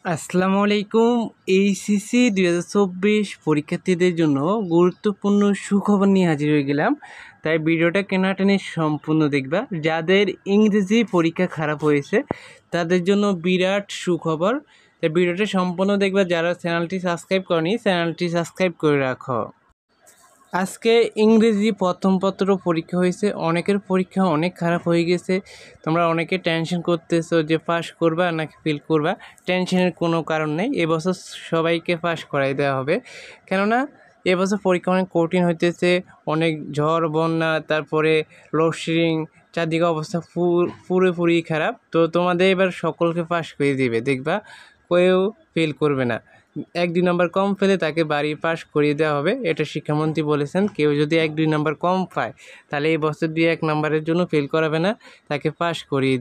আসসালামু আলাইকুম। এইচএসসি 2024 পরীক্ষার্থীদের জন্য গুরুত্বপূর্ণ সুখবর নিয়ে হাজির হয়ে গেলাম। তাই ভিডিওটা কেনাটেনে সম্পূর্ণ দেখবা। যাদের ইংরেজি পরীক্ষা খারাপ হয়েছে তাদের জন্য বিরাট সুখবর। তাই ভিডিওটা সম্পূর্ণ দেখবা। যারা চ্যানেলটি সাবস্ক্রাইব করনি চ্যানেলটি সাবস্ক্রাইব করে রাখো। আজকে ইংরেজি প্রথম পত্র পরীক্ষা হয়েছে। অনেকের পরীক্ষা অনেক খারাপ হয়ে গেছে। তোমরা অনেকে টেনশন করতেছো যে পাস করবা নাকি ফেল করবা। টেনশনের কোনো কারণ নেই। এবছর সবাইকে পাস করাই দেওয়া হবে। কেননা এবছর পরীক্ষা অনেক কঠিন হইতেছে। অনেক ঝড় বন্যা, তারপরে লোডশেডিং, চারদিকে অবস্থা পুরোপুরি খারাপ। তো তোমাদের এবার সকলকে পাস করে দিবে, দেখবা কেউ ফেল করবে না। 1-2 নম্বর কম পেলে তাকে বাড়ি পাস করিয়ে দেওয়া হবে, এটা শিক্ষামন্ত্রী বলেছেন। কেউ যদি 1-2 নম্বর কম পায় তাহলে এই বছর দিয়ে 1 নম্বরের জন্য ফেল করাবে না, তাকে পাস করিয়ে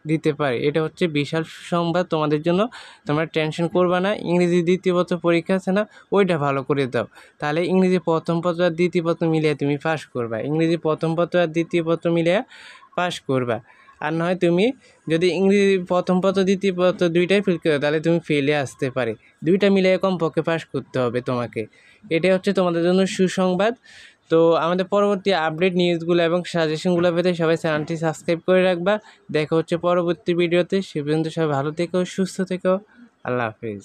দিতে পারে। এটা হচ্ছে বিশাল সুসংবাদ তোমাদের জন্য। তোমরা টেনশন করবা না। ইংরেজি দ্বিতীয় পত্র পরীক্ষা আছে না, ওইটা ভালো করে দাও। তাহলে ইংরেজি প্রথম পত্র আর দ্বিতীয় পত্র মিলিয়ে তুমি পাস করবা। ইংরেজি প্রথম পত্র আর দ্বিতীয় পত্র মিলিয়ে পাস করবা। আর নয় তুমি যদি ইংরেজি প্রথম পত্র দ্বিতীয় পত্র দুইটাই ফেল করো তাহলে তুমি ফেলে আসতে পারে। দুইটা মিলিয়ে কমপক্ষে পাস করতে হবে তোমাকে। এটাই হচ্ছে তোমাদের জন্য সুসংবাদ। তো আমাদের পরবর্তী আপডেট নিউজগুলো এবং সাজেশনগুলো পেতে সবাই চ্যানেলটি সাবস্ক্রাইব করে রাখবা। দেখা হচ্ছে পরবর্তী ভিডিওতে। সে পর্যন্ত সবাই ভালো থেকো, সুস্থ থেকো। আল্লাহ হাফিজ।